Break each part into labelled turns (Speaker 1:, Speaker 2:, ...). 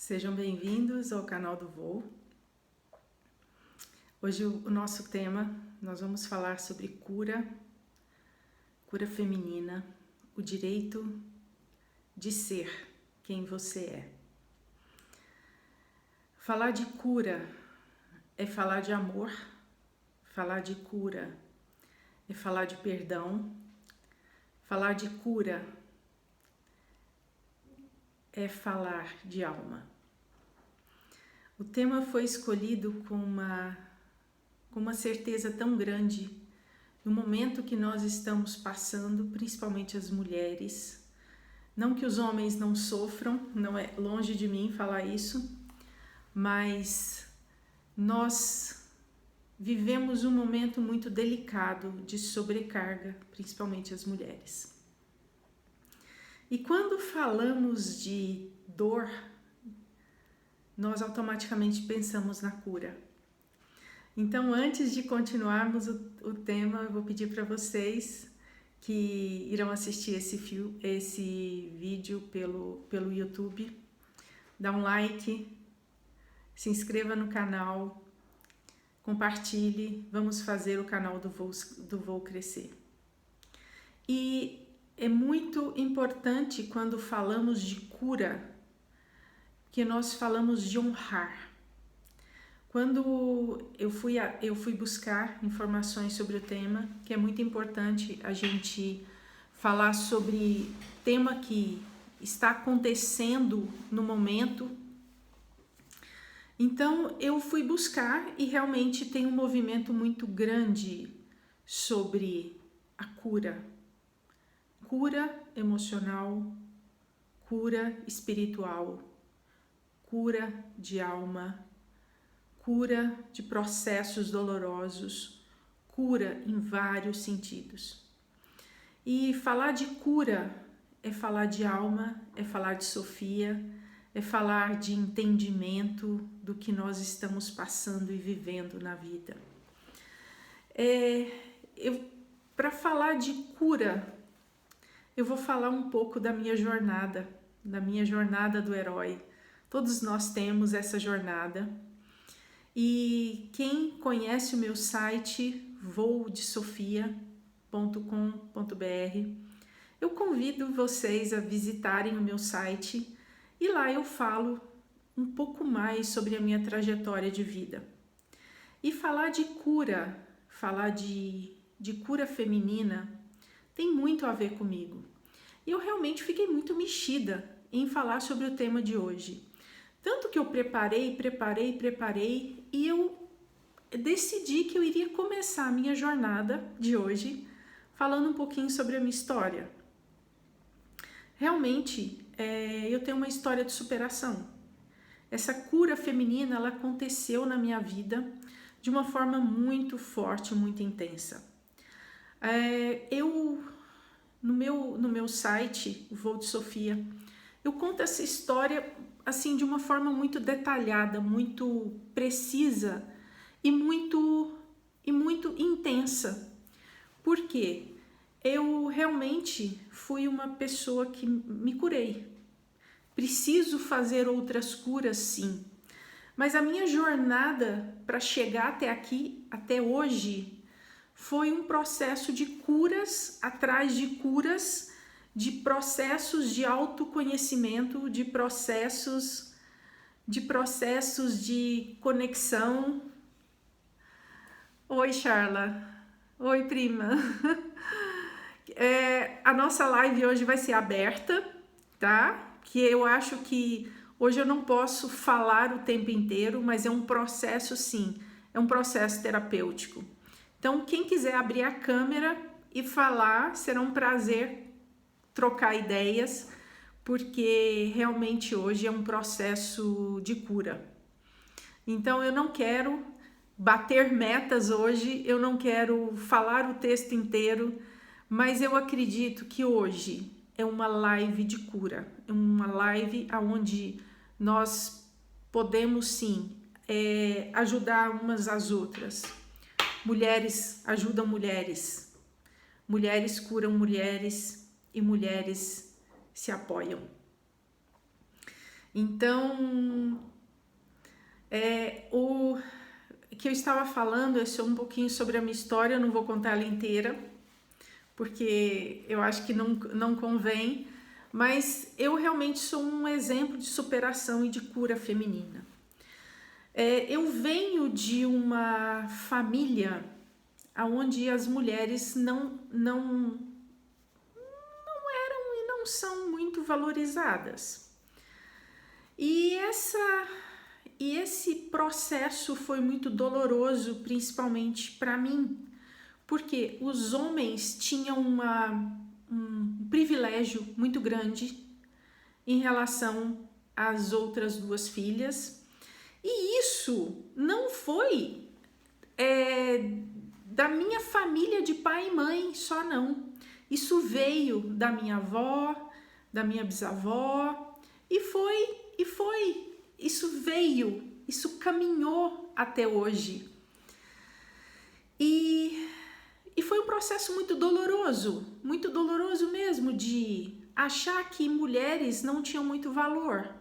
Speaker 1: Sejam bem-vindos ao canal do Voo. Hoje o nosso tema, nós vamos falar sobre cura feminina, o direito de ser quem você é. Falar de cura é falar de amor, falar de cura é falar de perdão, falar de cura é falar de alma. O tema foi escolhido com uma certeza tão grande no momento que nós estamos passando, principalmente as mulheres. Não que os homens não sofram, não é longe de mim falar isso, mas nós vivemos um momento muito delicado de sobrecarga, principalmente as mulheres. E quando falamos de dor, nós automaticamente pensamos na cura. Então, antes de continuarmos o tema, eu vou pedir para vocês que irão assistir esse vídeo pelo YouTube, dá um like, se inscreva no canal, compartilhe, vamos fazer o canal do Voo crescer. E é muito importante quando falamos de cura, que nós falamos de honrar. Quando eu fui buscar informações sobre o tema, que é muito importante a gente falar sobre tema que está acontecendo no momento. Então eu fui buscar e realmente tem um movimento muito grande sobre a cura. Cura emocional, cura espiritual, cura de alma, cura de processos dolorosos, cura em vários sentidos. E falar de cura é falar de alma, é falar de Sofia, é falar de entendimento do que nós estamos passando e vivendo na vida. Para falar de cura, eu vou falar um pouco da minha jornada do herói. Todos nós temos essa jornada. E quem conhece o meu site voodesofia.com.br, eu convido vocês a visitarem o meu site e lá eu falo um pouco mais sobre a minha trajetória de vida. E falar de cura, falar de cura feminina tem muito a ver comigo. E eu realmente fiquei muito mexida em falar sobre o tema de hoje. Tanto que eu preparei e eu decidi que eu iria começar a minha jornada de hoje falando um pouquinho sobre a minha história. Realmente, eu tenho uma história de superação. Essa cura feminina, ela aconteceu na minha vida de uma forma muito forte, muito intensa. No meu site, o Voo de Sofia, eu conto essa história assim de uma forma muito detalhada, muito precisa e muito intensa. Por quê? Eu realmente fui uma pessoa que me curei. Preciso fazer outras curas, sim. Mas a minha jornada para chegar até aqui, até hoje, foi um processo de curas atrás de curas, de processos de autoconhecimento, de processos de conexão. Oi, Charla. Oi, prima. A nossa live hoje vai ser aberta, tá? Que eu acho que hoje eu não posso falar o tempo inteiro, mas é um processo, sim. É um processo terapêutico. Então, quem quiser abrir a câmera e falar, será um prazer trocar ideias, porque realmente hoje é um processo de cura. Então eu não quero bater metas hoje, eu não quero falar o texto inteiro, mas eu acredito que hoje é uma live de cura, é uma live onde nós podemos sim ajudar umas às outras. Mulheres ajudam mulheres, mulheres curam mulheres, e mulheres se apoiam. Então, o que eu estava falando é um pouquinho sobre a minha história, eu não vou contar ela inteira, porque eu acho que não convém, mas eu realmente sou um exemplo de superação e de cura feminina. Eu venho de uma família onde as mulheres não eram e não são muito valorizadas. E esse processo foi muito doloroso, principalmente para mim, porque os homens tinham um privilégio muito grande em relação às outras duas filhas, e isso não foi da minha família de pai e mãe só, não. Isso veio da minha avó, da minha bisavó, isso caminhou até hoje. E foi um processo muito doloroso mesmo, de achar que mulheres não tinham muito valor.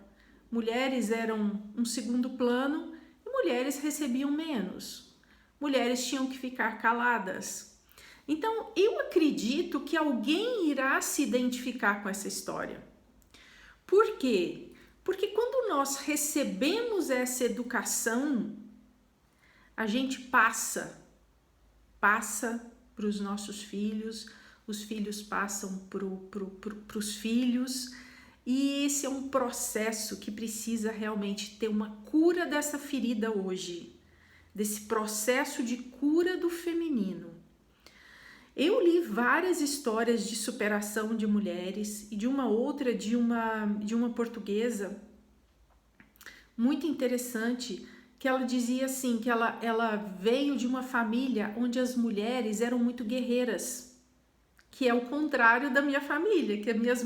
Speaker 1: Mulheres eram um segundo plano e mulheres recebiam menos. Mulheres tinham que ficar caladas. Então, eu acredito que alguém irá se identificar com essa história. Por quê? Porque quando nós recebemos essa educação, a gente passa para os nossos filhos, os filhos passam para os filhos, e esse é um processo que precisa realmente ter uma cura dessa ferida hoje, desse processo de cura do feminino. Eu li várias histórias de superação de mulheres e de uma outra de uma portuguesa muito interessante, que ela dizia assim, que ela veio de uma família onde as mulheres eram muito guerreiras, que é o contrário da minha família, que as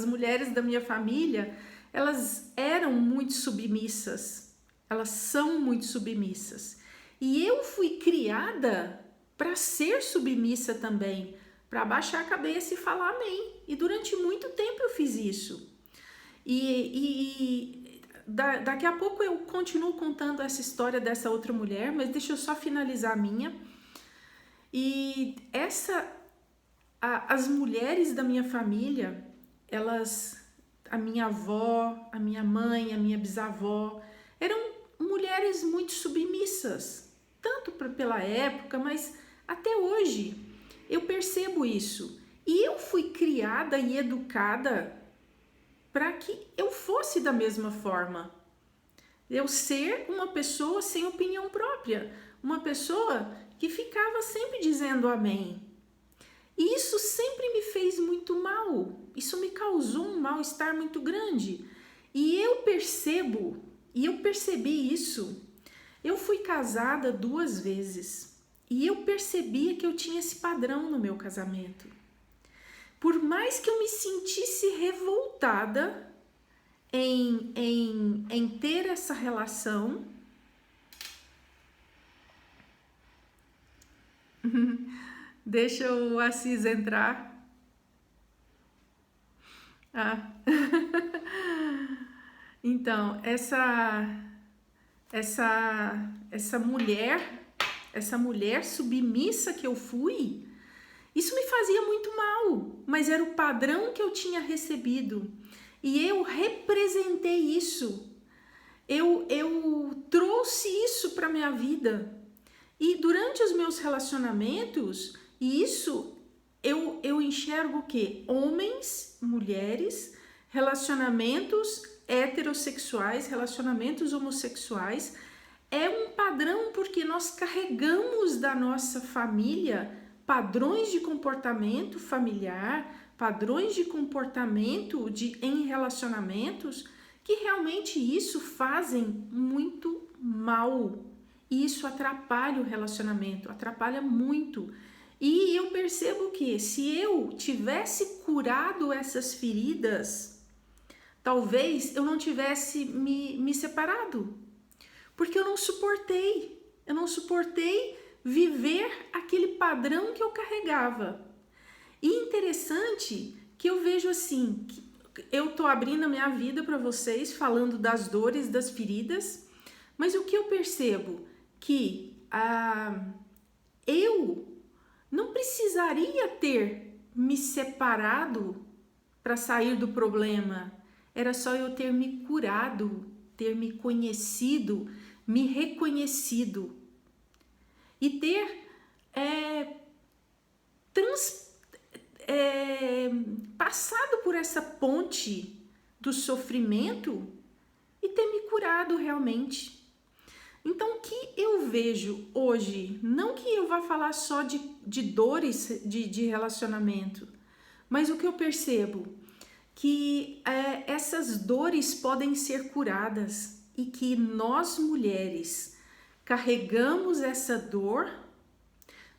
Speaker 1: mulheres da minha família, elas eram muito submissas, elas são muito submissas. E eu fui criada para ser submissa também, para baixar a cabeça e falar amém. E durante muito tempo eu fiz isso. Daqui a pouco eu continuo contando essa história dessa outra mulher, mas deixa eu só finalizar a minha. E as mulheres da minha família, a minha avó, a minha mãe, a minha bisavó, eram mulheres muito submissas, tanto pela época, mas até hoje eu percebo isso. E eu fui criada e educada para que eu fosse da mesma forma. Eu ser uma pessoa sem opinião própria, uma pessoa que ficava sempre dizendo amém. E isso sempre me fez muito mal, isso me causou um mal-estar muito grande. E eu percebi isso. Eu fui casada 2 vezes e eu percebia que eu tinha esse padrão no meu casamento. Por mais que eu me sentisse revoltada em ter essa relação, deixa o Assis entrar. Então, essa mulher submissa que eu fui, isso me fazia muito mal, mas era o padrão que eu tinha recebido. E eu representei isso. Eu trouxe isso para minha vida. E durante os meus relacionamentos, eu enxergo o quê? Homens, mulheres, relacionamentos heterossexuais, relacionamentos homossexuais, é um padrão porque nós carregamos da nossa família padrões de comportamento familiar, padrões de comportamento em relacionamentos que realmente isso fazem muito mal. E isso atrapalha o relacionamento, atrapalha muito. E eu percebo que se eu tivesse curado essas feridas, talvez eu não tivesse me separado. Porque eu não suportei viver aquele padrão que eu carregava. E interessante que eu vejo assim, eu tô abrindo a minha vida para vocês, falando das dores, das feridas, mas o que eu percebo? Que eu não precisaria ter me separado para sair do problema. Era só eu ter me curado, ter me conhecido, me reconhecido e ter passado por essa ponte do sofrimento e ter me curado realmente. Então, o que eu vejo hoje, não que eu vá falar só de dores de relacionamento, mas o que eu percebo, que essas dores podem ser curadas e que nós mulheres carregamos essa dor,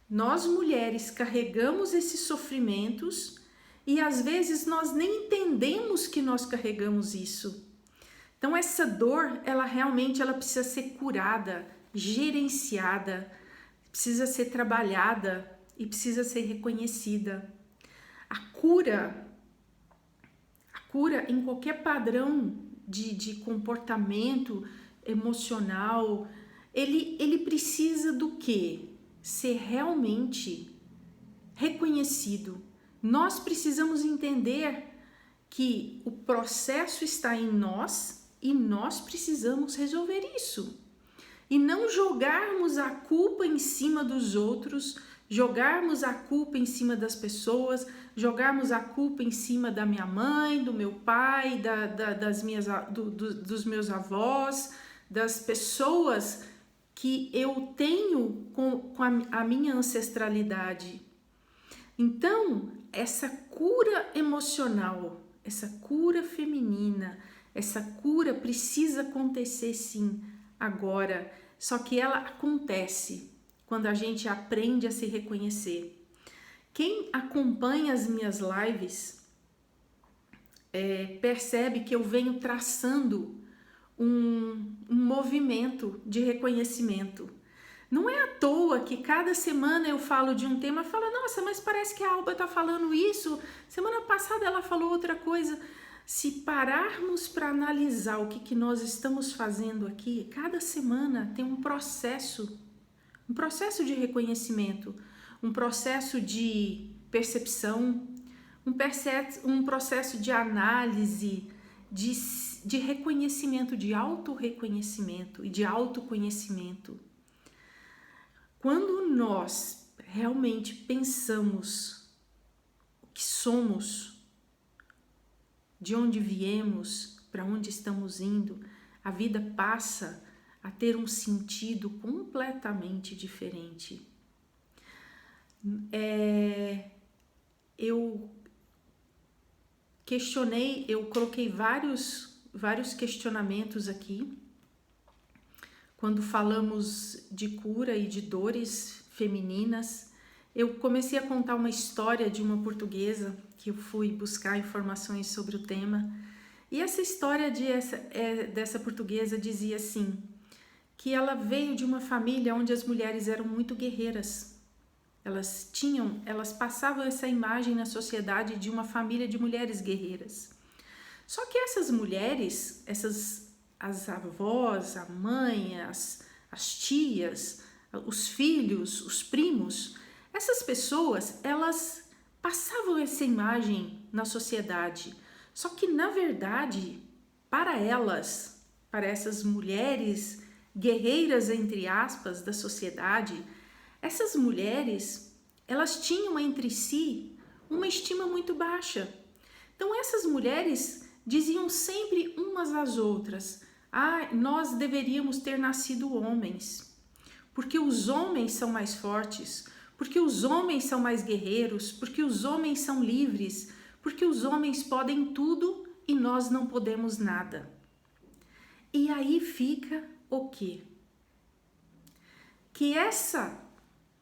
Speaker 1: nós mulheres carregamos esses sofrimentos e às vezes nós nem entendemos que nós carregamos isso. Então essa dor, ela realmente precisa ser curada, gerenciada, precisa ser trabalhada e precisa ser reconhecida. A cura em qualquer padrão de comportamento emocional, ele precisa do quê? Ser realmente reconhecido. Nós precisamos entender que o processo está em nós e nós precisamos resolver isso. E não jogarmos a culpa em cima dos outros, jogarmos a culpa em cima das pessoas, jogarmos a culpa em cima da minha mãe, do meu pai, dos meus avós, das pessoas que eu tenho com a minha ancestralidade. Então, essa cura emocional, essa cura feminina, essa cura precisa acontecer sim agora, só que ela acontece quando a gente aprende a se reconhecer. Quem acompanha as minhas lives percebe que eu venho traçando um movimento de reconhecimento. Não é à toa que cada semana eu falo de um tema e falo, nossa, mas parece que a Alba está falando isso, semana passada ela falou outra coisa. Se pararmos para analisar o que nós estamos fazendo aqui, cada semana tem um processo de reconhecimento, um processo de percepção, um processo de análise, de reconhecimento, de autorreconhecimento e de autoconhecimento. Quando nós realmente pensamos o que somos, de onde viemos, para onde estamos indo, a vida passa a ter um sentido completamente diferente. Eu coloquei vários questionamentos aqui, quando falamos de cura e de dores femininas. Eu comecei a contar uma história de uma portuguesa que eu fui buscar informações sobre o tema. E essa história dessa portuguesa dizia assim, que ela veio de uma família onde as mulheres eram muito guerreiras. Elas passavam essa imagem na sociedade de uma família de mulheres guerreiras. Só que essas mulheres, as avós, a mãe, as tias, os filhos, os primos, essas pessoas, elas passavam essa imagem na sociedade. Só que, na verdade, para essas mulheres guerreiras, entre aspas, da sociedade, essas mulheres, elas tinham entre si uma estima muito baixa. Então, essas mulheres diziam sempre umas às outras, nós deveríamos ter nascido homens, porque os homens são mais fortes, porque os homens são mais guerreiros, porque os homens são livres, porque os homens podem tudo e nós não podemos nada. E aí fica o quê? Que essa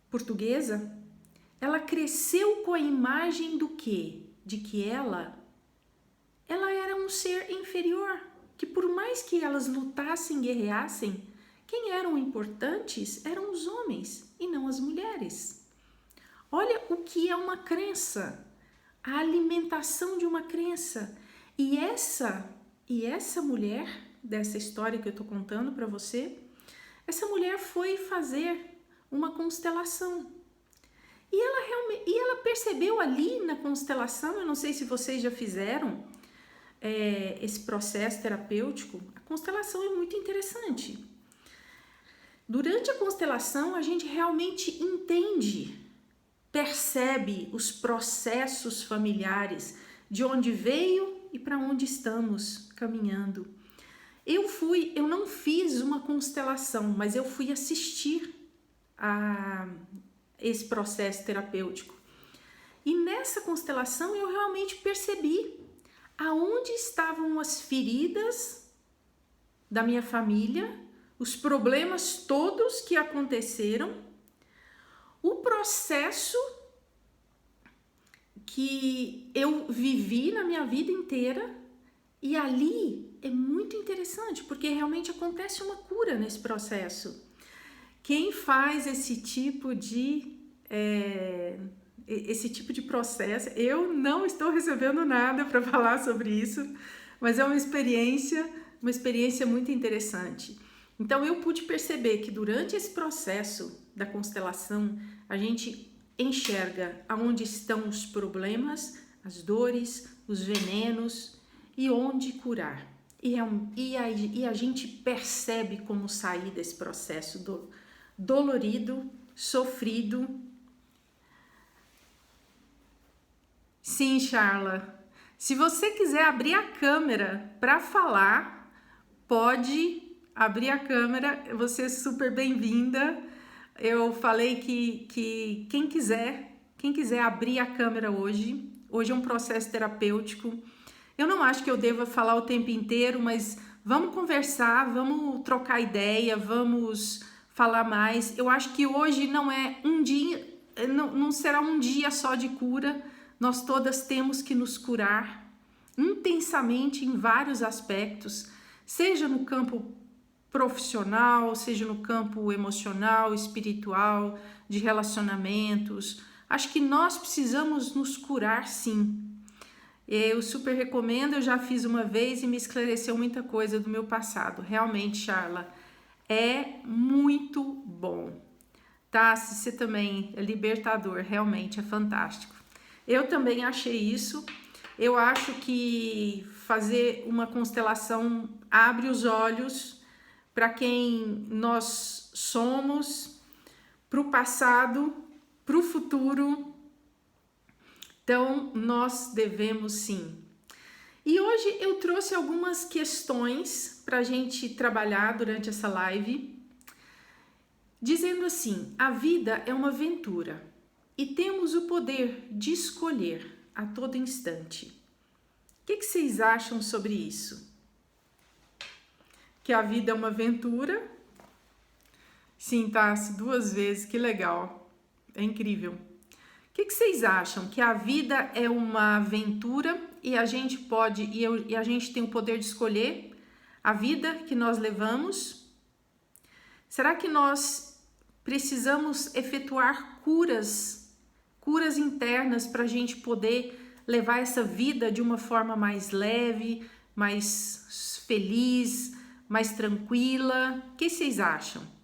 Speaker 1: portuguesa, ela cresceu com a imagem do quê? De que ela era um ser inferior, que por mais que elas lutassem, guerreassem, quem eram importantes eram os homens e não as mulheres. Olha o que é uma crença, a alimentação de uma crença. E essa mulher, dessa história que eu tô contando para você, essa mulher foi fazer uma constelação. E ela percebeu ali na constelação, eu não sei se vocês já fizeram esse processo terapêutico, a constelação é muito interessante. Durante a constelação, a gente realmente entende, percebe os processos familiares, de onde veio e para onde estamos caminhando. Eu não fiz uma constelação, mas eu fui assistir a esse processo terapêutico. E nessa constelação eu realmente percebi aonde estavam as feridas da minha família, os problemas todos que aconteceram, o processo que eu vivi na minha vida inteira. E ali é muito interessante, porque realmente acontece uma cura nesse processo. Quem faz esse tipo de processo, eu não estou recebendo nada para falar sobre isso, mas é uma experiência muito interessante. Então eu pude perceber que durante esse processo da constelação, a gente enxerga aonde estão os problemas, as dores, os venenos e onde curar. E a gente percebe como sair desse processo dolorido, sofrido. Sim, Charla. Se você quiser abrir a câmera para falar, pode abrir a câmera. Você é super bem-vinda. Eu falei que quem quiser abrir a câmera hoje é um processo terapêutico. Eu não acho que eu deva falar o tempo inteiro, mas vamos conversar, vamos trocar ideia, vamos falar mais. Eu acho que hoje não é um dia, não será um dia só de cura. Nós todas temos que nos curar intensamente em vários aspectos, seja no campo profissional, seja no campo emocional, espiritual, de relacionamentos. Acho que nós precisamos nos curar, sim. Eu super recomendo, eu já fiz uma vez e me esclareceu muita coisa do meu passado. Realmente, Charla, é muito bom. Tá? Você também é libertador, realmente é fantástico. Eu também achei isso. Eu acho que fazer uma constelação abre os olhos para quem nós somos, para o passado, para o futuro. Então, nós devemos sim. E hoje eu trouxe algumas questões para a gente trabalhar durante essa live, dizendo assim: a vida é uma aventura e temos o poder de escolher a todo instante. O que vocês acham sobre isso? Que a vida é uma aventura? Sim, Tassi, 2 vezes, que legal, é incrível. O que vocês acham? Que a vida é uma aventura e a gente pode, e a gente tem o poder de escolher a vida que nós levamos? Será que nós precisamos efetuar curas internas para a gente poder levar essa vida de uma forma mais leve, mais feliz, mais tranquila? O que vocês acham?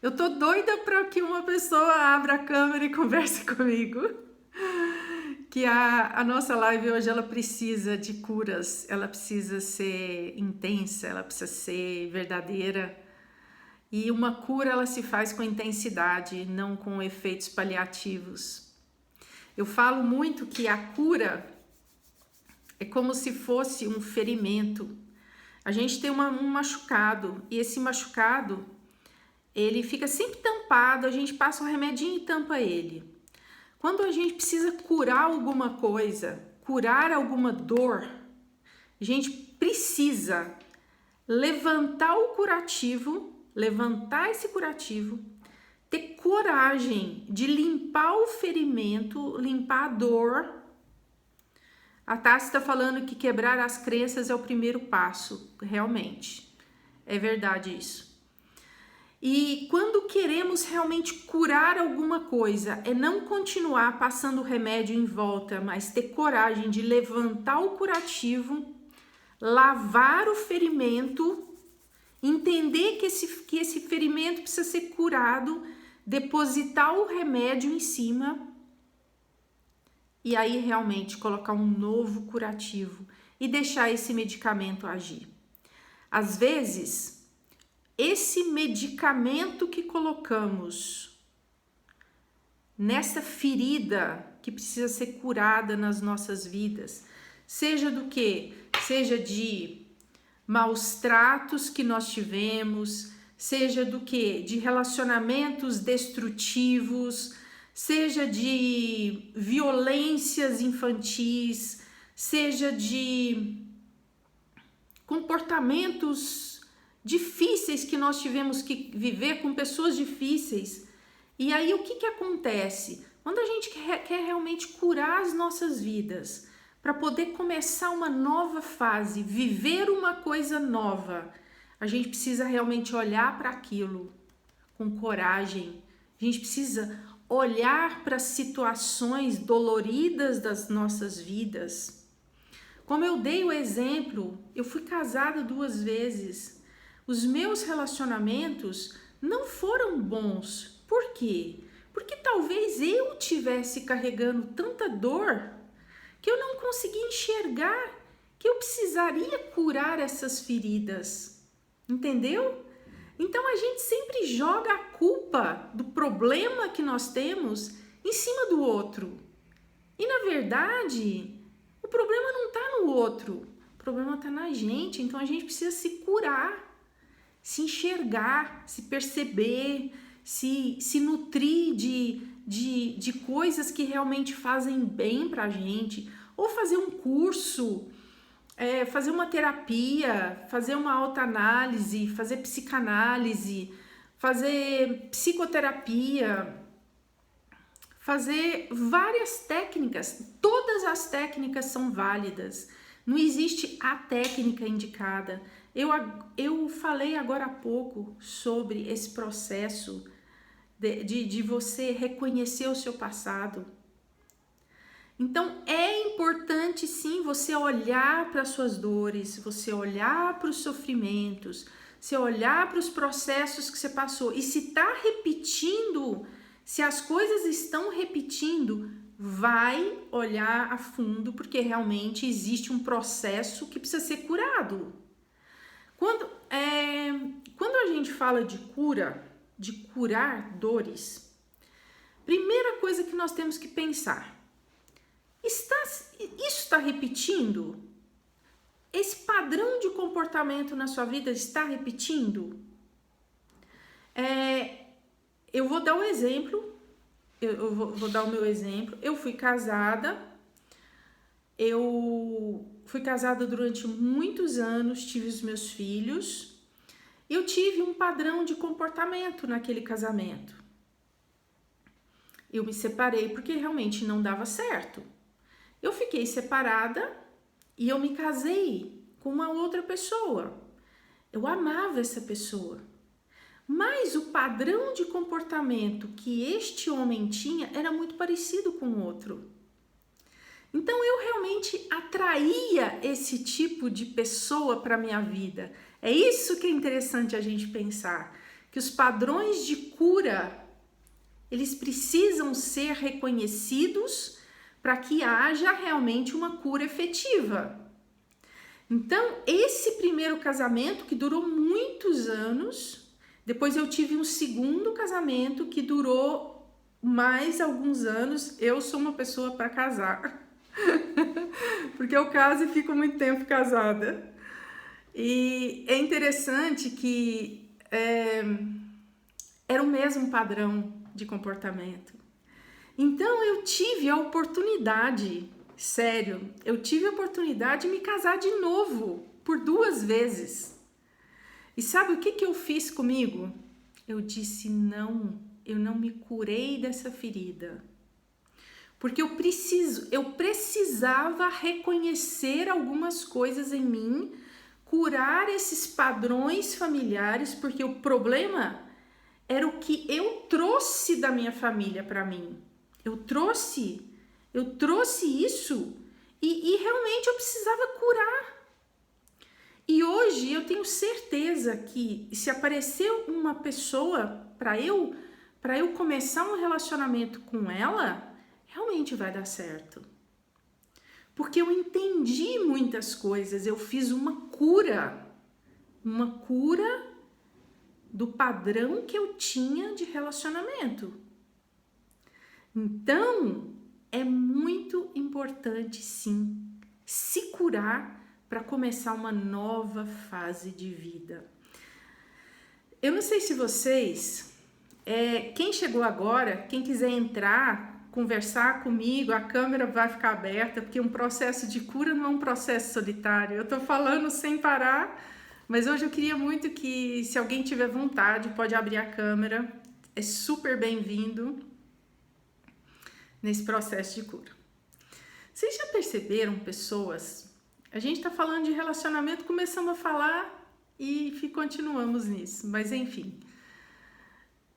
Speaker 1: Eu tô doida para que uma pessoa abra a câmera e converse comigo. Que a nossa live hoje, ela precisa de curas, ela precisa ser intensa, ela precisa ser verdadeira. E uma cura, ela se faz com intensidade, não com efeitos paliativos. Eu falo muito que a cura é como se fosse um ferimento. A gente tem um machucado, e esse machucado, ele fica sempre tampado, a gente passa um remedinho e tampa ele. Quando a gente precisa curar alguma coisa, curar alguma dor, a gente precisa levantar esse curativo, ter coragem de limpar o ferimento, limpar a dor. A Tassi está falando que quebrar as crenças é o primeiro passo, realmente, é verdade isso. E quando queremos realmente curar alguma coisa, é não continuar passando o remédio em volta, mas ter coragem de levantar o curativo, lavar o ferimento, entender que esse ferimento precisa ser curado, depositar o remédio em cima e aí realmente colocar um novo curativo e deixar esse medicamento agir. Às vezes, esse medicamento que colocamos nessa ferida que precisa ser curada nas nossas vidas, seja do que? Seja de maus tratos que nós tivemos, seja do que? De relacionamentos destrutivos, seja de violências infantis, seja de comportamentos difíceis que nós tivemos que viver com pessoas difíceis. E aí o que acontece? Quando a gente quer realmente curar as nossas vidas, para poder começar uma nova fase, viver uma coisa nova, a gente precisa realmente olhar para aquilo com coragem. A gente precisa olhar para as situações doloridas das nossas vidas. Como eu dei o exemplo, eu fui casada 2 vezes. Os meus relacionamentos não foram bons. Por quê? Porque talvez eu tivesse carregando tanta dor que eu não consegui enxergar que eu precisaria curar essas feridas. Entendeu? Então a gente sempre joga a culpa do problema que nós temos em cima do outro. E na verdade, o problema não está no outro, o problema está na gente. Então a gente precisa se curar, se enxergar, se perceber, se nutrir de coisas que realmente fazem bem pra gente, ou fazer um curso, fazer uma terapia, fazer uma autoanálise, fazer psicanálise, fazer psicoterapia, fazer várias técnicas. Todas as técnicas são válidas, não existe a técnica indicada. Eu falei agora há pouco sobre esse processo de você reconhecer o seu passado. Então é importante sim você olhar para as suas dores, você olhar para os sofrimentos, você olhar para os processos que você passou. E se está repetindo, se as coisas estão repetindo, vai olhar a fundo, porque realmente existe um processo que precisa ser curado. Quando a gente fala de cura, de curar dores, primeira coisa que nós temos que pensar: isso está repetindo? Esse padrão de comportamento na sua vida está repetindo? Eu vou dar um exemplo, eu vou dar o meu exemplo. Eu fui casada durante muitos anos, tive os meus filhos. Eu tive um padrão de comportamento naquele casamento. Eu me separei porque realmente não dava certo. Eu fiquei separada e eu me casei com uma outra pessoa. Eu amava essa pessoa. Mas o padrão de comportamento que este homem tinha era muito parecido com o outro. Então eu realmente atraía esse tipo de pessoa para minha vida. É isso que é interessante a gente pensar, que os padrões de cura, eles precisam ser reconhecidos para que haja realmente uma cura efetiva. Então, esse primeiro casamento que durou muitos anos, depois eu tive um segundo casamento que durou mais alguns anos. Eu sou uma pessoa para casar, porque eu caso e fico muito tempo casada. E é interessante que era o mesmo padrão de comportamento. Então eu tive a oportunidade, sério, eu tive a oportunidade de me casar de novo, por 2 vezes. E sabe o que eu fiz comigo? Eu disse não, eu não me curei dessa ferida. Porque eu precisava reconhecer algumas coisas em mim, curar esses padrões familiares, porque o problema era o que eu trouxe da minha família para mim. Eu trouxe isso e realmente eu precisava curar. E hoje eu tenho certeza que se aparecer uma pessoa para eu começar um relacionamento com ela, realmente vai dar certo. Porque eu entendi muitas coisas, eu fiz uma cura do padrão que eu tinha de relacionamento. Então, é muito importante, sim, se curar para começar uma nova fase de vida. Eu não sei se vocês, quem chegou agora, quem quiser entrar, conversar comigo, a câmera vai ficar aberta, porque um processo de cura não é um processo solitário. Eu estou falando sem parar, mas hoje eu queria muito que, se alguém tiver vontade, pode abrir a câmera. É super bem-vindo nesse processo de cura. Vocês já perceberam pessoas? A gente está falando de relacionamento, começamos a falar e continuamos nisso, mas enfim.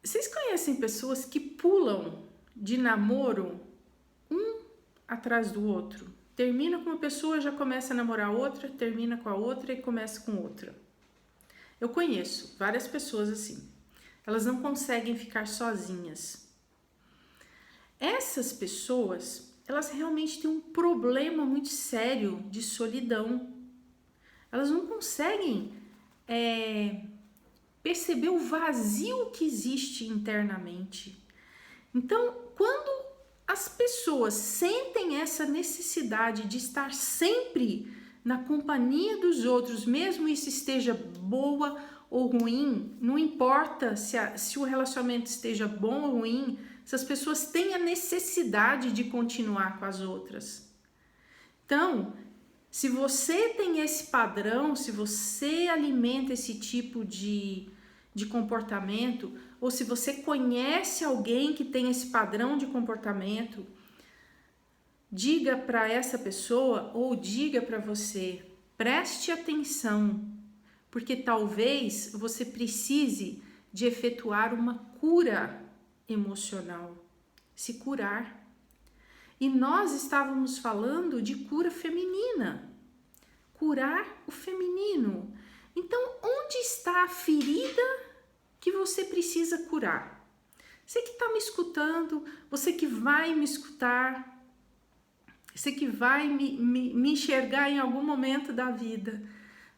Speaker 1: Vocês conhecem pessoas que pulam de namoro um atrás do outro? Termina com uma pessoa, já começa a namorar outra, termina com a outra e começa com outra. Eu conheço várias pessoas assim. Elas não conseguem ficar sozinhas. Essas pessoas, elas realmente têm um problema muito sério de solidão. Elas não conseguem perceber o vazio que existe internamente. Então, quando as pessoas sentem essa necessidade de estar sempre na companhia dos outros, mesmo isso esteja boa ou ruim, não importa se o relacionamento esteja bom ou ruim, essas pessoas têm a necessidade de continuar com as outras. Então, se você tem esse padrão, se você alimenta esse tipo de comportamento, ou se você conhece alguém que tem esse padrão de comportamento, diga para essa pessoa ou diga para você, preste atenção, porque talvez você precise de efetuar uma cura emocional, se curar. E nós estávamos falando de cura feminina, curar o feminino. Então, onde está a ferida que você precisa curar? Você que está me escutando, você que vai me escutar, você que vai me enxergar em algum momento da vida,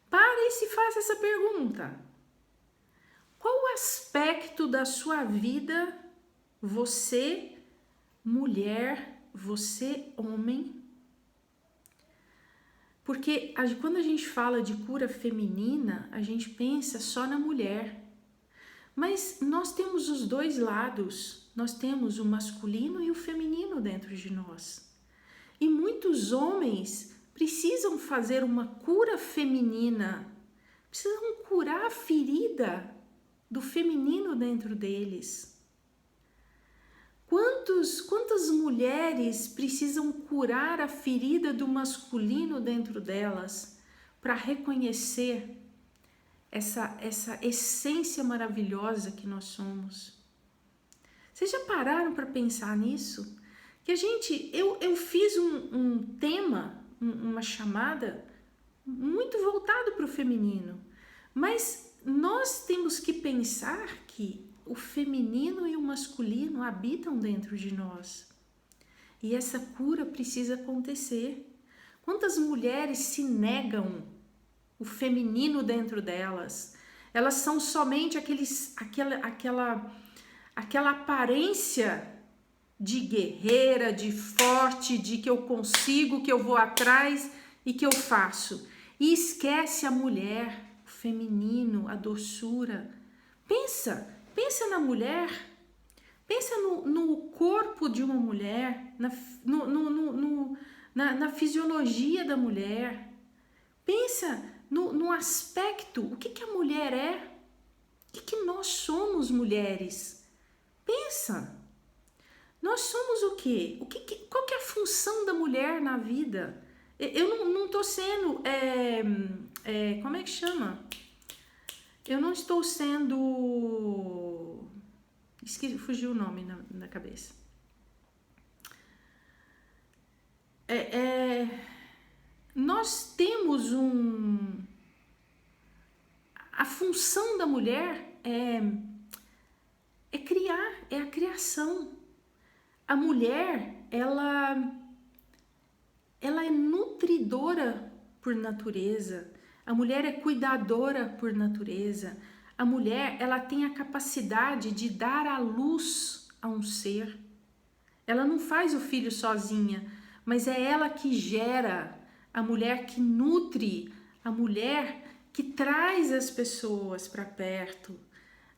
Speaker 1: para e se faça essa pergunta. Qual o aspecto da sua vida você, mulher, você, homem? Porque quando a gente fala de cura feminina, a gente pensa só na mulher. Mas nós temos os dois lados. Nós temos o masculino e o feminino dentro de nós. E muitos homens precisam fazer uma cura feminina. Precisam curar a ferida do feminino dentro deles. Quantas mulheres precisam curar a ferida do masculino dentro delas para reconhecer essa essência maravilhosa que nós somos? Vocês já pararam para pensar nisso? Que eu fiz um tema, uma chamada muito voltado para o feminino, mas nós temos que pensar que o feminino e o masculino habitam dentro de nós. E essa cura precisa acontecer. Quantas mulheres se negam o feminino dentro delas? Elas são somente aquela aparência de guerreira, de forte, de que eu consigo, que eu vou atrás e que eu faço. E esquece a mulher, o feminino, a doçura. Pensa na mulher, pensa no corpo de uma mulher, na fisiologia da mulher. Pensa no aspecto, o que a mulher é, o que nós somos mulheres. Pensa, nós somos o quê? Qual que é a função da mulher na vida? Eu não estou sendo, como é que chama? Eu não estou sendo fugiu o nome na cabeça. Nós temos a função da mulher é criar, é a criação. A mulher, ela é nutridora por natureza. A mulher é cuidadora por natureza. A mulher, ela tem a capacidade de dar à luz a um ser. Ela não faz o filho sozinha, mas é ela que gera, a mulher que nutre, a mulher que traz as pessoas para perto.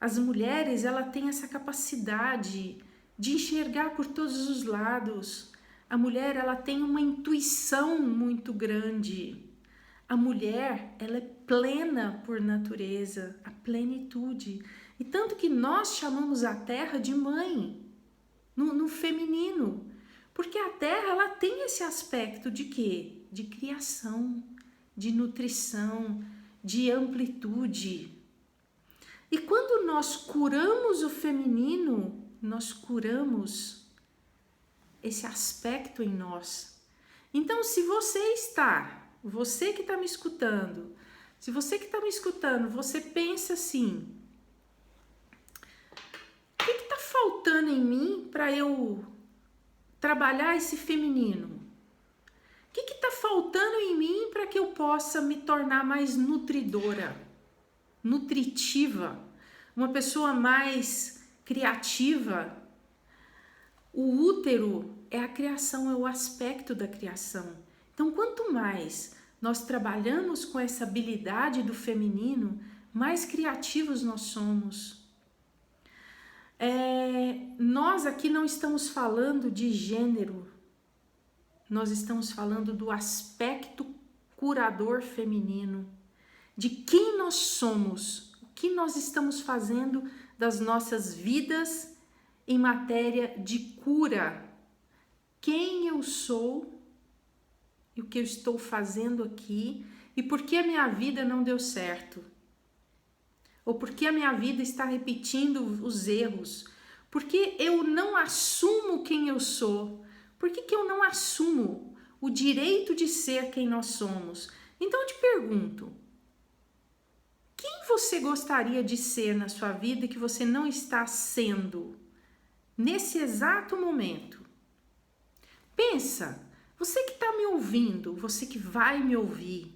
Speaker 1: As mulheres, ela tem essa capacidade de enxergar por todos os lados. A mulher, ela tem uma intuição muito grande. A mulher, ela é plena por natureza, a plenitude. E tanto que nós chamamos a terra de mãe, no feminino. Porque a terra, ela tem esse aspecto de quê? De criação, de nutrição, de amplitude. E quando nós curamos o feminino, nós curamos esse aspecto em nós. Então, se você que está me escutando, você pensa assim, o que está faltando em mim para eu trabalhar esse feminino? O que está faltando em mim para que eu possa me tornar mais nutridora, nutritiva, uma pessoa mais criativa? O útero é a criação, é o aspecto da criação. Então, quanto mais nós trabalhamos com essa habilidade do feminino, mais criativos nós somos. Nós aqui não estamos falando de gênero, nós estamos falando do aspecto curador feminino, de quem nós somos, o que nós estamos fazendo das nossas vidas em matéria de cura. Quem eu sou e o que eu estou fazendo aqui e por que a minha vida não deu certo. Ou por que a minha vida está repetindo os erros. Por que eu não assumo quem eu sou. Por que eu não assumo o direito de ser quem nós somos? Então eu te pergunto, quem você gostaria de ser na sua vida que você não está sendo nesse exato momento? Pensa, você que está me ouvindo, você que vai me ouvir,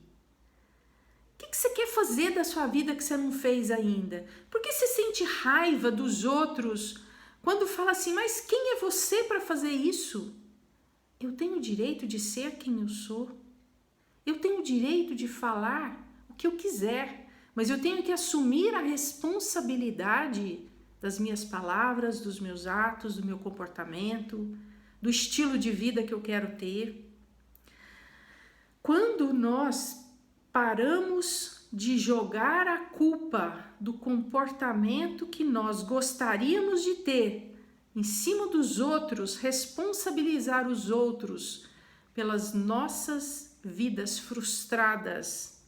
Speaker 1: o que você quer fazer da sua vida que você não fez ainda? Por que você sente raiva dos outros quando fala assim, mas quem é você para fazer isso? Eu tenho o direito de ser quem eu sou. Eu tenho o direito de falar o que eu quiser, mas eu tenho que assumir a responsabilidade das minhas palavras, dos meus atos, do meu comportamento, do estilo de vida que eu quero ter. Quando nós paramos de jogar a culpa do comportamento que nós gostaríamos de ter em cima dos outros, responsabilizar os outros pelas nossas vidas frustradas,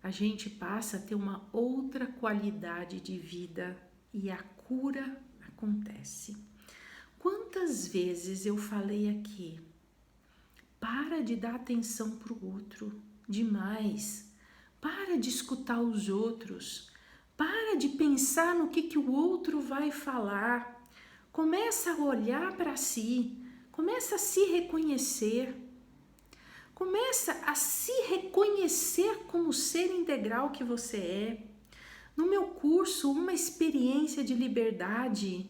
Speaker 1: a gente passa a ter uma outra qualidade de vida e a cura acontece. Quantas vezes eu falei aqui, para de dar atenção para o outro demais, para de escutar os outros, para de pensar no que o outro vai falar, começa a olhar para si, começa a se reconhecer, começa a se reconhecer como ser integral que você é. No meu curso, Uma Experiência de Liberdade,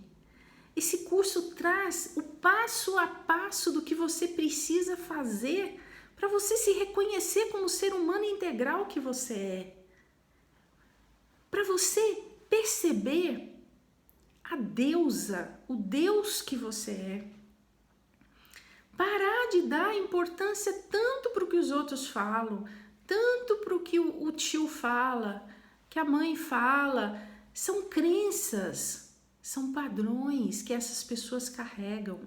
Speaker 1: esse curso traz o passo a passo do que você precisa fazer para você se reconhecer como ser humano integral que você é. Para você perceber a deusa, o Deus que você é. Parar de dar importância tanto para o que os outros falam, tanto para o que o tio fala, que a mãe fala. São crenças, são padrões que essas pessoas carregam.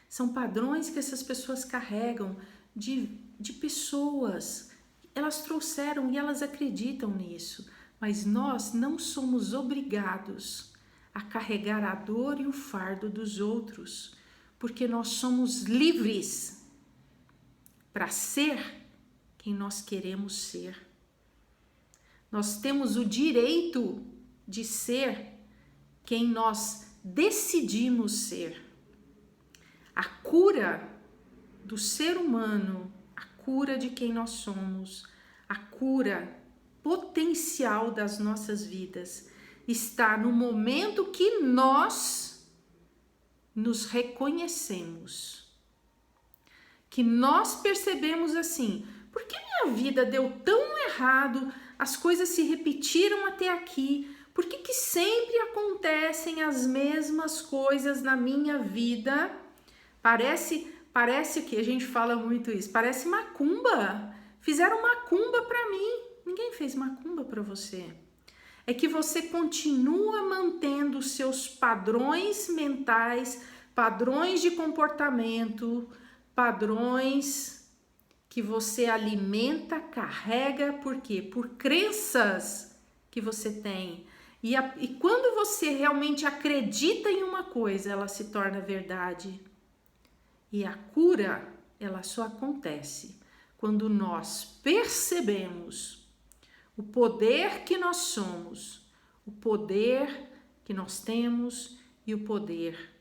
Speaker 1: São padrões que essas pessoas carregam de pessoas. Elas trouxeram e elas acreditam nisso. Mas nós não somos obrigados a carregar a dor e o fardo dos outros, porque nós somos livres para ser quem nós queremos ser. Nós temos o direito de ser quem nós decidimos ser. A cura do ser humano, a cura de quem nós somos, a cura potencial das nossas vidas está no momento que nós nos reconhecemos, que nós percebemos assim, por que minha vida deu tão errado, as coisas se repetiram até aqui, por que sempre acontecem as mesmas coisas na minha vida? Parece que a gente fala muito isso, parece macumba, fizeram macumba para mim, ninguém fez macumba para você. É que você continua mantendo seus padrões mentais, padrões de comportamento, padrões que você alimenta, carrega, por quê? Por crenças que você tem. E quando você realmente acredita em uma coisa, ela se torna verdade. E a cura, ela só acontece quando nós percebemos o poder que nós somos, o poder que nós temos e o poder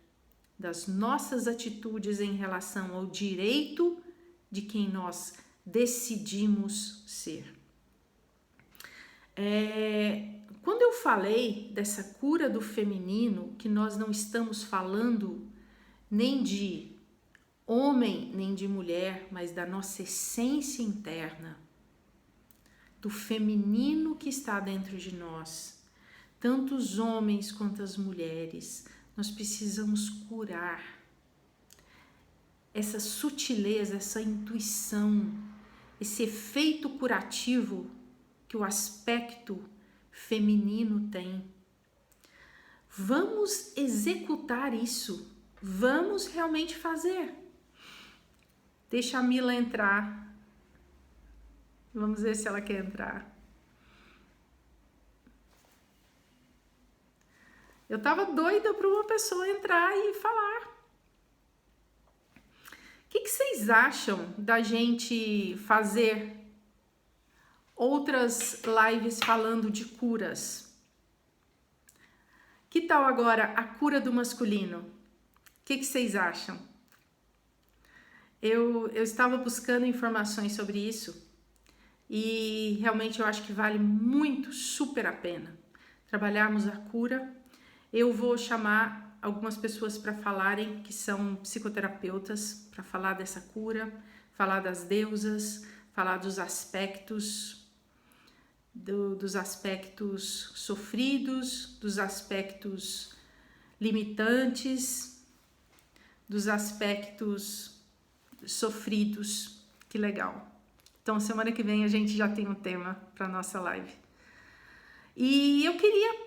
Speaker 1: das nossas atitudes em relação ao direito de quem nós decidimos ser. Quando eu falei dessa cura do feminino, que nós não estamos falando nem de homem nem de mulher, mas da nossa essência interna, do feminino que está dentro de nós, tanto os homens quanto as mulheres, nós precisamos curar essa sutileza, essa intuição, esse efeito curativo que o aspecto feminino tem. Vamos executar isso, vamos realmente fazer. Deixa a Mila entrar. Vamos ver se ela quer entrar. Eu tava doida para uma pessoa entrar e falar. O que vocês acham da gente fazer outras lives falando de curas? Que tal agora a cura do masculino? O que vocês acham? Eu estava buscando informações sobre isso e realmente eu acho que vale muito, super a pena trabalharmos a cura. Eu vou chamar algumas pessoas para falarem, que são psicoterapeutas, para falar dessa cura, falar das deusas, falar dos aspectos, dos aspectos sofridos, dos aspectos limitantes, dos aspectos sofridos. Que legal! Então, semana que vem a gente já tem um tema para nossa live. E eu queria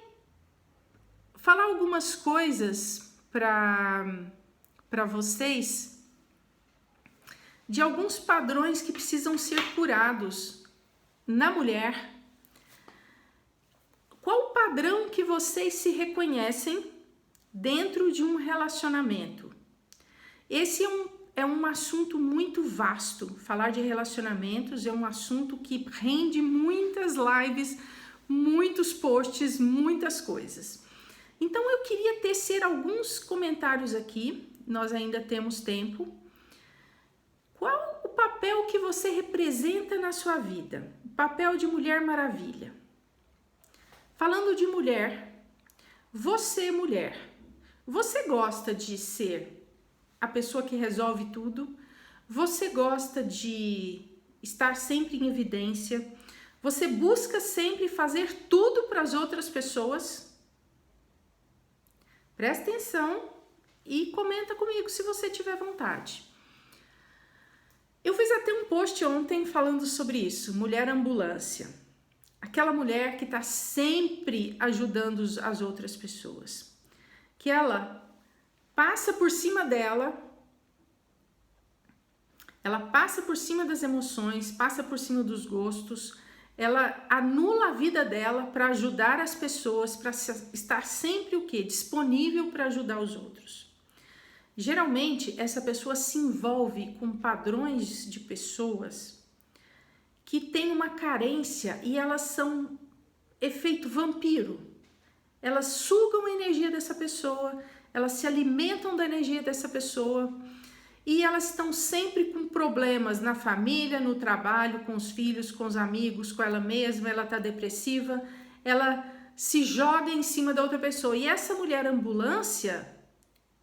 Speaker 1: falar algumas coisas para vocês de alguns padrões que precisam ser curados na mulher. Qual o padrão que vocês se reconhecem dentro de um relacionamento? Esse é um assunto muito vasto. Falar de relacionamentos é um assunto que rende muitas lives, muitos posts, muitas coisas. Então eu queria tecer alguns comentários aqui, nós ainda temos tempo. Qual o papel que você representa na sua vida? O papel de Mulher Maravilha. Falando de mulher, você gosta de ser a pessoa que resolve tudo? Você gosta de estar sempre em evidência? Você busca sempre fazer tudo para as outras pessoas? Presta atenção e comenta comigo se você tiver vontade. Eu fiz até um post ontem falando sobre isso, mulher ambulância. Aquela mulher que está sempre ajudando as outras pessoas. Que ela passa por cima dela, ela passa por cima das emoções, passa por cima dos gostos, ela anula a vida dela para ajudar as pessoas, para estar sempre o quê? Disponível para ajudar os outros. Geralmente, essa pessoa se envolve com padrões de pessoas que têm uma carência e elas são efeito vampiro. Elas sugam a energia dessa pessoa, elas se alimentam da energia dessa pessoa e elas estão sempre com problemas na família, no trabalho, com os filhos, com os amigos, com ela mesma. Ela está depressiva, ela se joga em cima da outra pessoa. E essa mulher ambulância,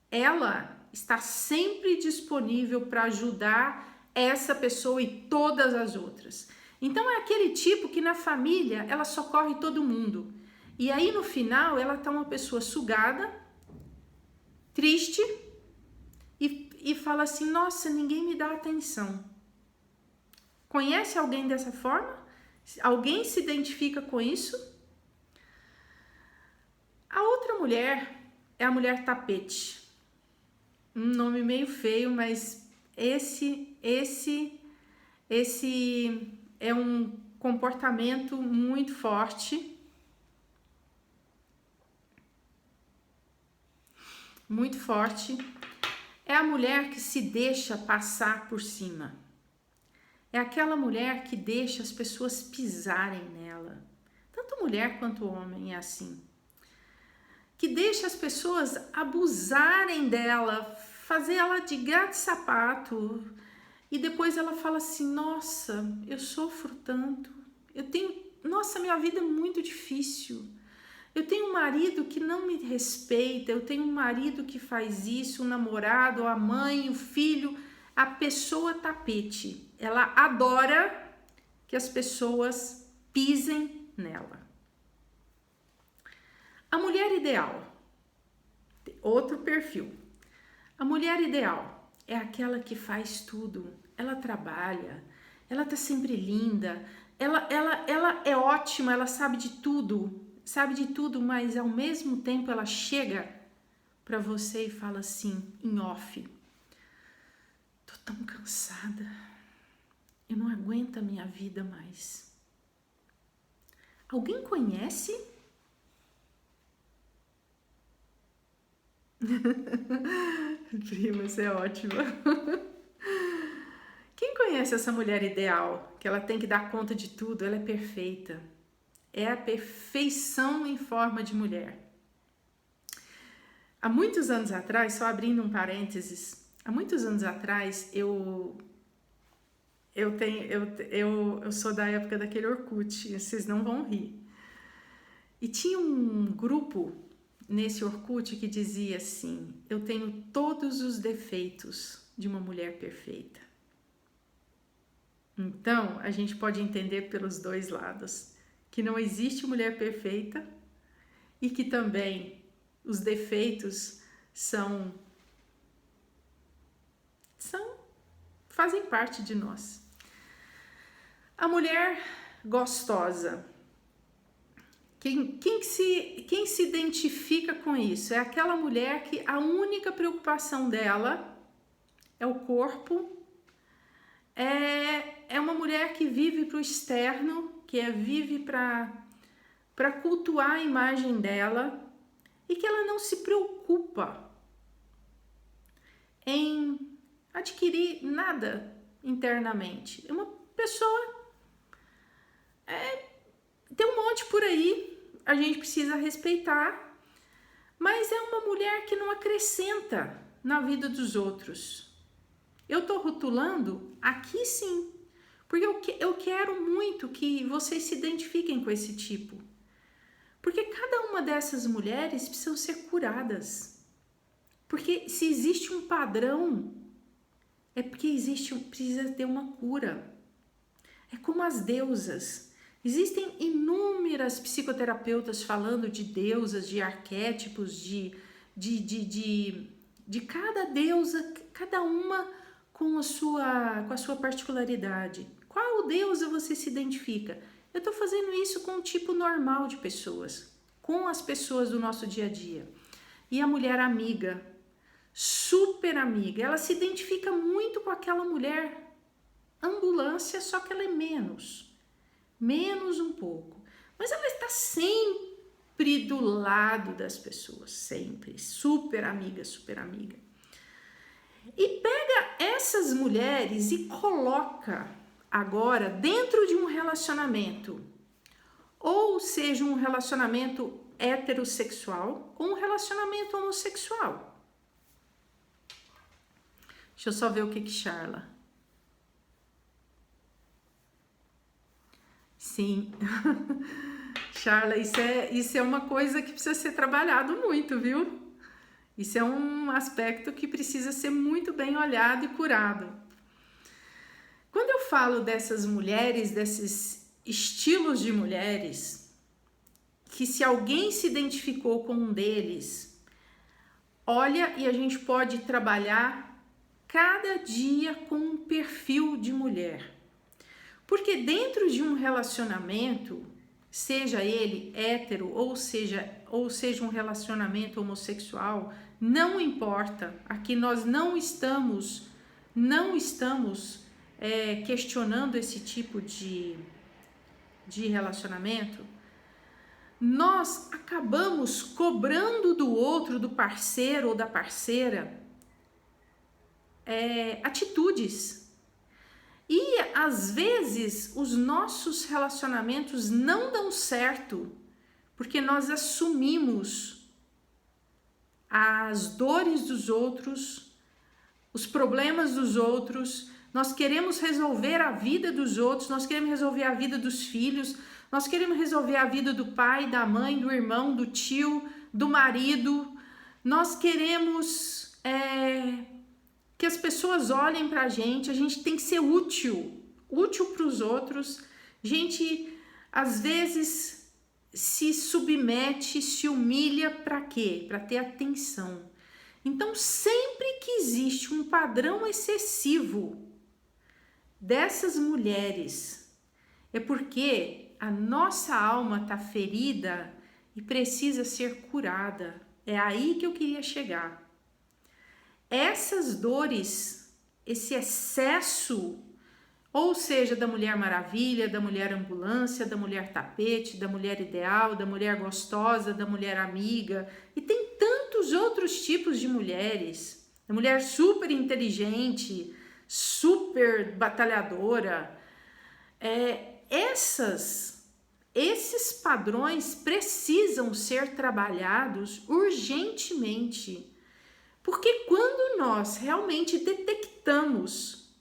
Speaker 1: ela está sempre disponível para ajudar essa pessoa e todas as outras. Então é aquele tipo que na família ela socorre todo mundo. E aí no final ela tá uma pessoa sugada, triste e fala assim, nossa, ninguém me dá atenção. Conhece alguém dessa forma? Alguém se identifica com isso? A outra mulher é a mulher tapete. Um nome meio feio, mas esse é um comportamento muito forte. Muito forte. É a mulher que se deixa passar por cima. É aquela mulher que deixa as pessoas pisarem nela. Tanto mulher quanto homem é assim. Que deixa as pessoas abusarem dela, fazer ela de gato e sapato. E depois ela fala assim, nossa, eu sofro tanto. Nossa, minha vida é muito difícil. Eu tenho um marido que não me respeita, eu tenho um marido que faz isso, o namorado, a mãe, o filho, a pessoa tapete. Ela adora que as pessoas pisem nela. A mulher ideal, outro perfil. A mulher ideal é aquela que faz tudo. Ela trabalha, ela tá sempre linda, ela é ótima, ela sabe de tudo, mas ao mesmo tempo ela chega para você e fala assim, em off, tô tão cansada, eu não aguento a minha vida mais. Alguém conhece? Prima, você é ótima. Quem conhece essa mulher ideal, que ela tem que dar conta de tudo, ela é perfeita. É a perfeição em forma de mulher. Há muitos anos atrás, só abrindo um parênteses, há muitos anos atrás eu sou da época daquele Orkut, vocês não vão rir. E tinha um grupo nesse Orkut que dizia assim, eu tenho todos os defeitos de uma mulher perfeita. Então, a gente pode entender pelos dois lados, que não existe mulher perfeita e que também os defeitos fazem parte de nós. A mulher gostosa. Quem se identifica com isso? É aquela mulher que a única preocupação dela é o corpo. É uma mulher que vive para o externo, vive para cultuar a imagem dela e que ela não se preocupa em adquirir nada internamente. É uma pessoa... tem um monte por aí, a gente precisa respeitar, mas é uma mulher que não acrescenta na vida dos outros. Eu tô rotulando aqui sim, porque eu quero muito que vocês se identifiquem com esse tipo. Porque cada uma dessas mulheres precisam ser curadas. Porque se existe um padrão, é porque precisa ter uma cura. É como as deusas. Existem inúmeras psicoterapeutas falando de deusas, de arquétipos, de cada deusa, cada uma com a sua particularidade. Qual deusa você se identifica? Eu estou fazendo isso com um tipo normal de pessoas, com as pessoas do nosso dia a dia. E a mulher amiga, super amiga, ela se identifica muito com aquela mulher ambulância, só que ela é menos. menos um pouco, mas ela está sempre do lado das pessoas, sempre, super amiga, super amiga. E pega essas mulheres e coloca agora dentro de um relacionamento, ou seja, um relacionamento heterossexual ou um relacionamento homossexual. Deixa eu só ver o que Charla. Sim, Charla, isso é uma coisa que precisa ser trabalhado muito, viu? Isso é um aspecto que precisa ser muito bem olhado e curado. Quando eu falo dessas mulheres, desses estilos de mulheres, que se alguém se identificou com um deles, olha, e a gente pode trabalhar cada dia com um perfil de mulher. Porque dentro de um relacionamento, seja ele hétero ou seja um relacionamento homossexual, não importa. Aqui nós não estamos questionando esse tipo de relacionamento. Nós acabamos cobrando do outro, do parceiro ou da parceira, atitudes. E às vezes os nossos relacionamentos não dão certo porque nós assumimos as dores dos outros, os problemas dos outros, nós queremos resolver a vida dos outros, nós queremos resolver a vida dos filhos, nós queremos resolver a vida do pai, da mãe, do irmão, do tio, do marido, nós queremos que as pessoas olhem pra gente, a gente tem que ser útil para os outros, a gente às vezes se submete, se humilha para quê? Para ter atenção. Então, sempre que existe um padrão excessivo dessas mulheres, é porque a nossa alma está ferida e precisa ser curada. É aí que eu queria chegar. Essas dores, esse excesso, ou seja, da Mulher Maravilha, da Mulher Ambulância, da Mulher Tapete, da Mulher Ideal, da Mulher Gostosa, da Mulher Amiga, e tem tantos outros tipos de mulheres, da mulher super inteligente, super batalhadora, esses padrões precisam ser trabalhados urgentemente, porque quando nós realmente detectamos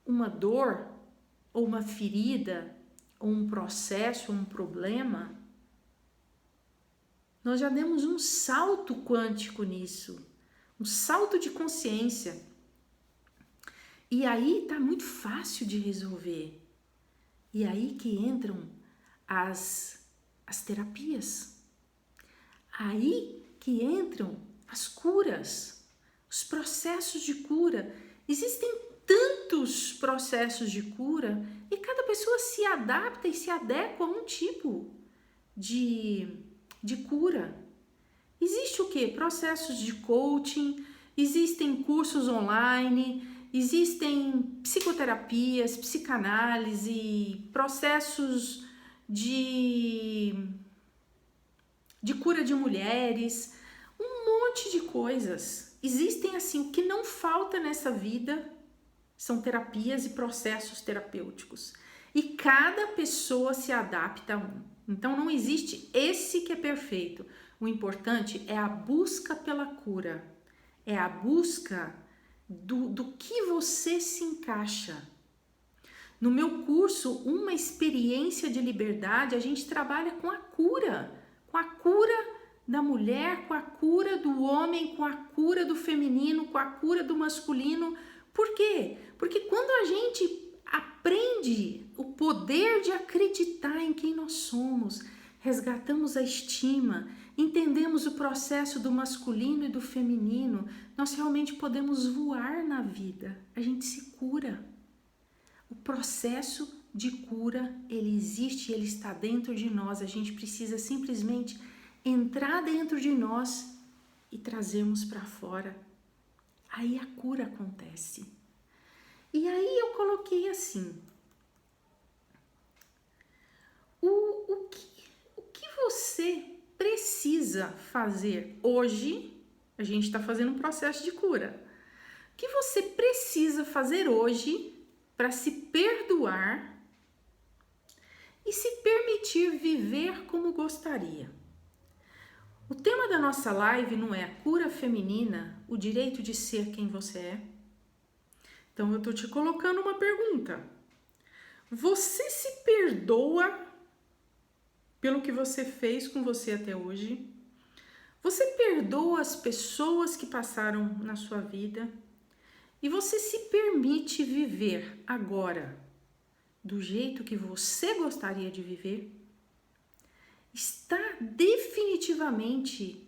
Speaker 1: uma dor, ou uma ferida, ou um processo, ou um problema, nós já demos um salto quântico nisso, um salto de consciência. E aí tá muito fácil de resolver. E aí que entram as terapias. Aí que entram as curas, os processos de cura. Existem tantos processos de cura e cada pessoa se adapta e se adequa a um tipo de cura. Existe o quê? Processos de coaching, existem cursos online, existem psicoterapias, psicanálise, processos de cura de mulheres, um monte de coisas. Existem assim, o que não falta nessa vida são terapias e processos terapêuticos. E cada pessoa se adapta a um. Então não existe esse que é perfeito. O importante é a busca pela cura. É a busca do que você se encaixa. No meu curso, Uma Experiência de Liberdade, a gente trabalha com a cura da mulher, com a cura do homem, com a cura do feminino, com a cura do masculino. Por quê? Porque quando a gente aprende o poder de acreditar em quem nós somos, resgatamos a estima, entendemos o processo do masculino e do feminino, nós realmente podemos voar na vida, a gente se cura. O processo de cura, ele existe, ele está dentro de nós, a gente precisa simplesmente entrar dentro de nós e trazermos para fora. Aí a cura acontece. E aí eu coloquei assim: o que você precisa fazer hoje? A gente está fazendo um processo de cura. O que você precisa fazer hoje para se perdoar e se permitir viver como gostaria? O tema da nossa live não é a cura feminina, o direito de ser quem você é? Então eu tô te colocando uma pergunta. Você se perdoa pelo que você fez com você até hoje? Você perdoa as pessoas que passaram na sua vida? E você se permite viver agora do jeito que você gostaria de viver? Está definitivamente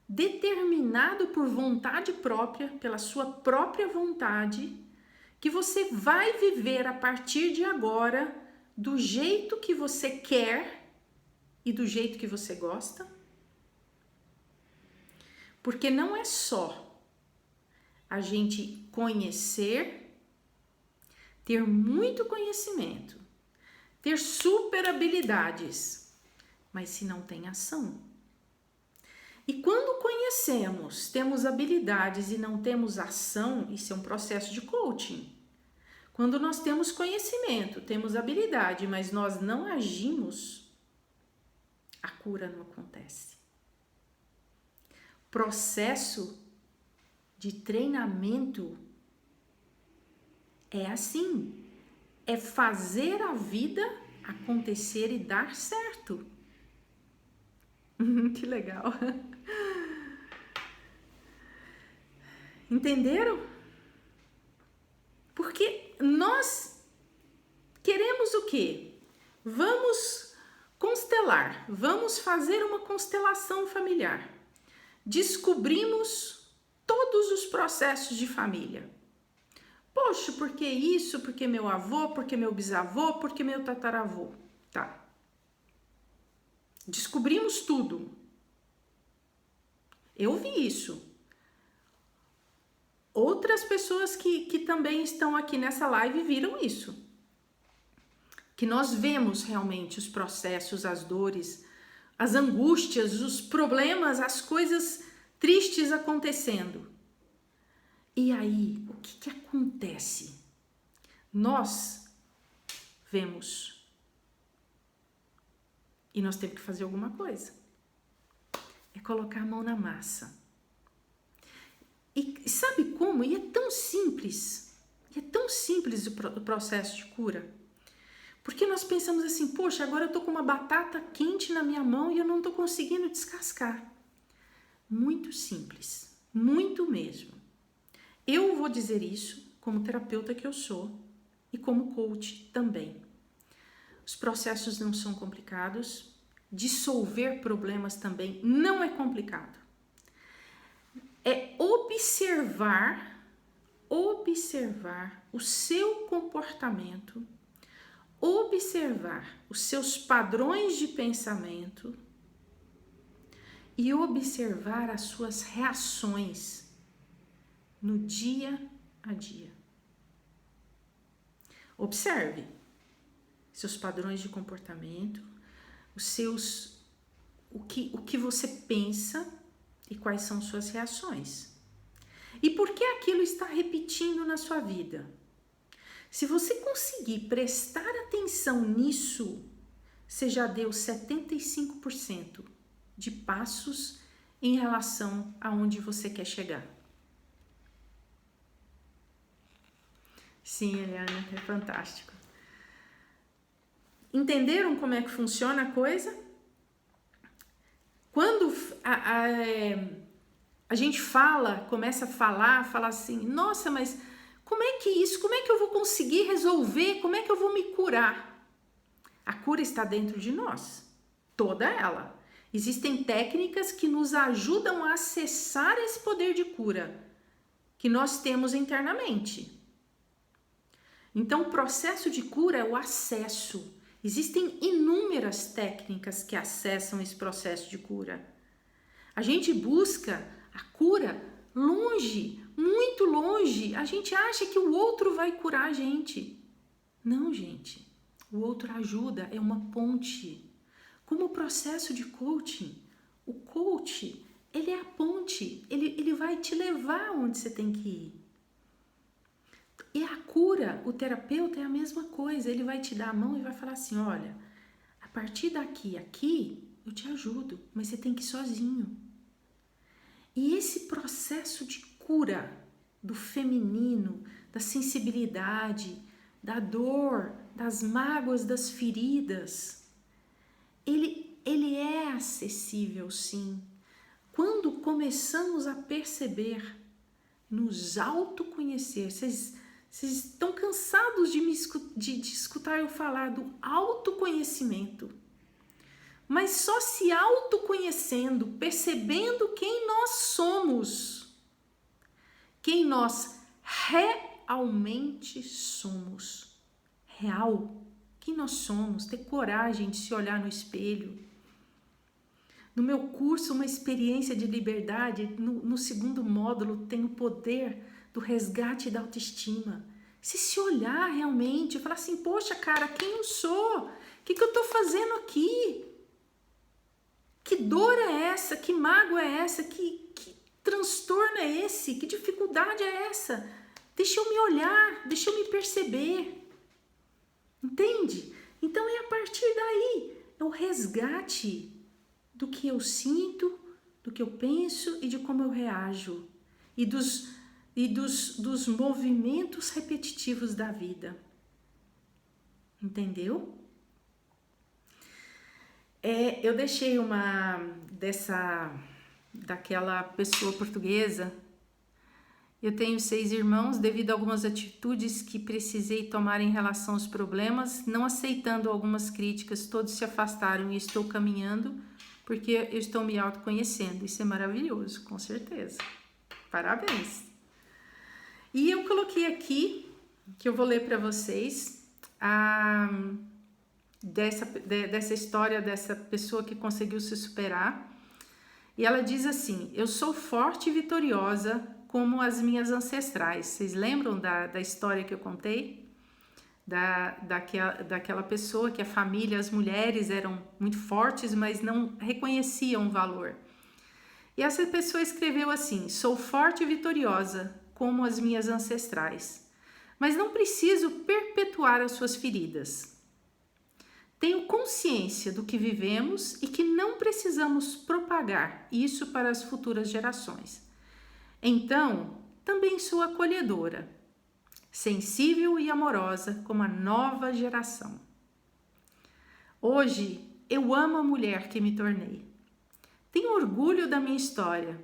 Speaker 1: determinado por vontade própria, pela sua própria vontade, que você vai viver a partir de agora do jeito que você quer e do jeito que você gosta? Porque não é só a gente conhecer, ter muito conhecimento, ter super habilidades, mas se não tem ação. E quando conhecemos, temos habilidades e não temos ação, isso é um processo de coaching. Quando nós temos conhecimento, temos habilidade, mas nós não agimos, a cura não acontece. Processo de treinamento é assim, é fazer a vida acontecer e dar certo. Que legal. Entenderam? Porque nós queremos o quê? Vamos constelar, vamos fazer uma constelação familiar. Descobrimos todos os processos de família. Poxa, por que isso? Porque meu avô, porque meu bisavô, porque meu tataravô. Tá. Descobrimos tudo. Eu vi isso. Outras pessoas que também estão aqui nessa live viram isso. Que nós vemos realmente os processos, as dores, as angústias, os problemas, as coisas tristes acontecendo. E aí, o que acontece? Nós vemos. E nós temos que fazer alguma coisa. É colocar a mão na massa. E sabe como? E é tão simples. O processo de cura. Porque nós pensamos assim, poxa, agora eu tô com uma batata quente na minha mão e eu não tô conseguindo descascar. Muito simples. Muito mesmo. Eu vou dizer isso como terapeuta que eu sou e como coach também. Os processos não são complicados. Dissolver problemas também não é complicado. É observar o seu comportamento, observar os seus padrões de pensamento e observar as suas reações no dia a dia. Observe seus padrões de comportamento, o que você pensa e quais são suas reações. E por que aquilo está repetindo na sua vida? Se você conseguir prestar atenção nisso, você já deu 75% de passos em relação aonde você quer chegar. Sim, Eliana, é fantástico. Entenderam como é que funciona a coisa? Quando a gente começa a falar assim, nossa, mas como é que isso? Como é que eu vou conseguir resolver? Como é que eu vou me curar? A cura está dentro de nós, toda ela. Existem técnicas que nos ajudam a acessar esse poder de cura que nós temos internamente. Então, o processo de cura é o acesso. Existem inúmeras técnicas que acessam esse processo de cura. A gente busca a cura longe, muito longe. A gente acha que o outro vai curar a gente. Não, gente. o outro ajuda, é uma ponte. Como o processo de coaching, o coach, ele é a ponte, ele vai te levar onde você tem que ir. E a cura, o terapeuta é a mesma coisa, ele vai te dar a mão e vai falar assim, olha, a partir daqui, aqui, eu te ajudo, mas você tem que ir sozinho. E esse processo de cura do feminino, da sensibilidade, da dor, das mágoas, das feridas, ele é acessível, sim. Quando começamos a perceber, nos autoconhecer, vocês estão cansados de escutar eu falar do autoconhecimento, mas só se autoconhecendo, percebendo quem nós somos, quem nós realmente somos, real, quem nós somos, ter coragem de se olhar no espelho. No meu curso, uma experiência de liberdade, no segundo módulo, tem o poder do resgate da autoestima. Se olhar realmente, falar assim, poxa, cara, quem eu sou? O que eu estou fazendo aqui? Que dor é essa? Que mágoa é essa? Que transtorno é esse? Que dificuldade é essa? Deixa eu me olhar, deixa eu me perceber. Entende? Então é a partir daí, é o resgate do que eu sinto, do que eu penso e de como eu reajo. E dos movimentos repetitivos da vida. Entendeu? Eu deixei daquela pessoa portuguesa. Eu tenho 6 irmãos, devido a algumas atitudes que precisei tomar em relação aos problemas, não aceitando algumas críticas, todos se afastaram e estou caminhando porque eu estou me autoconhecendo. Isso é maravilhoso, com certeza. Parabéns! E eu coloquei aqui, que eu vou ler para vocês, dessa história dessa pessoa que conseguiu se superar. E ela diz assim, eu sou forte e vitoriosa como as minhas ancestrais. Vocês lembram da história que eu contei? Daquela pessoa que a família, as mulheres eram muito fortes, mas não reconheciam o valor. E essa pessoa escreveu assim, sou forte e vitoriosa como as minhas ancestrais, mas não preciso perpetuar as suas feridas. Tenho consciência do que vivemos e que não precisamos propagar isso para as futuras gerações. Então, também sou acolhedora, sensível e amorosa como a nova geração. Hoje, eu amo a mulher que me tornei. Tenho orgulho da minha história.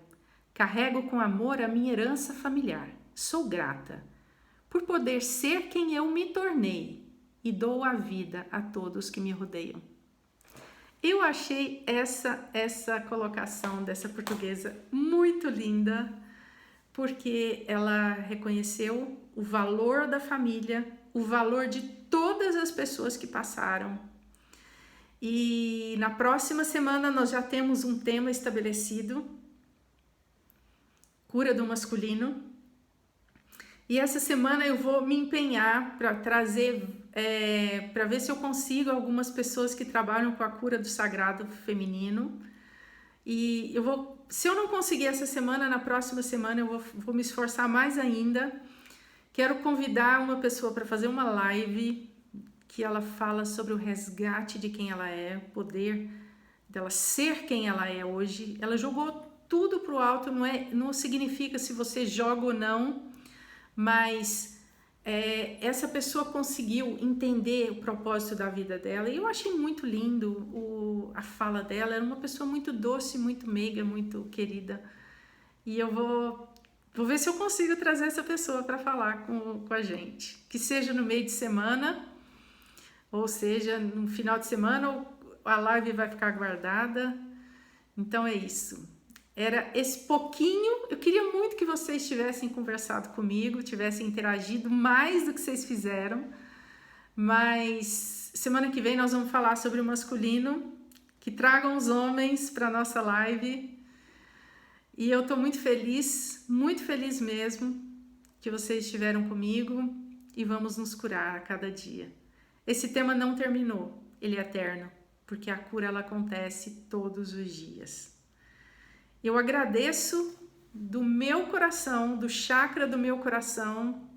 Speaker 1: Carrego com amor a minha herança familiar. Sou grata por poder ser quem eu me tornei e dou a vida a todos que me rodeiam. Eu achei essa colocação dessa portuguesa muito linda, porque ela reconheceu o valor da família, o valor de todas as pessoas que passaram. E na próxima semana nós já temos um tema estabelecido, cura do masculino. E essa semana eu vou me empenhar para trazer, para ver se eu consigo algumas pessoas que trabalham com a cura do sagrado feminino. E se eu não conseguir essa semana, na próxima semana eu vou me esforçar mais ainda. Quero convidar uma pessoa para fazer uma live que ela fala sobre o resgate de quem ela é, o poder dela ser quem ela é hoje. Ela jogou tudo pro alto, não significa se você joga ou não, mas essa pessoa conseguiu entender o propósito da vida dela, e eu achei muito lindo a fala dela. Era uma pessoa muito doce, muito meiga, muito querida, e eu vou ver se eu consigo trazer essa pessoa para falar com a gente, que seja no meio de semana, ou seja, no final de semana, ou a live vai ficar guardada. Então é isso. Era esse pouquinho. Eu queria muito que vocês tivessem conversado comigo, tivessem interagido mais do que vocês fizeram. Mas semana que vem nós vamos falar sobre o masculino, que tragam os homens para nossa live. E eu estou muito feliz mesmo que vocês estiveram comigo, e vamos nos curar a cada dia. esse tema não terminou, ele é eterno, porque a cura ela acontece todos os dias. Eu agradeço do meu coração, do chakra do meu coração,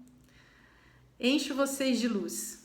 Speaker 1: encho vocês de luz.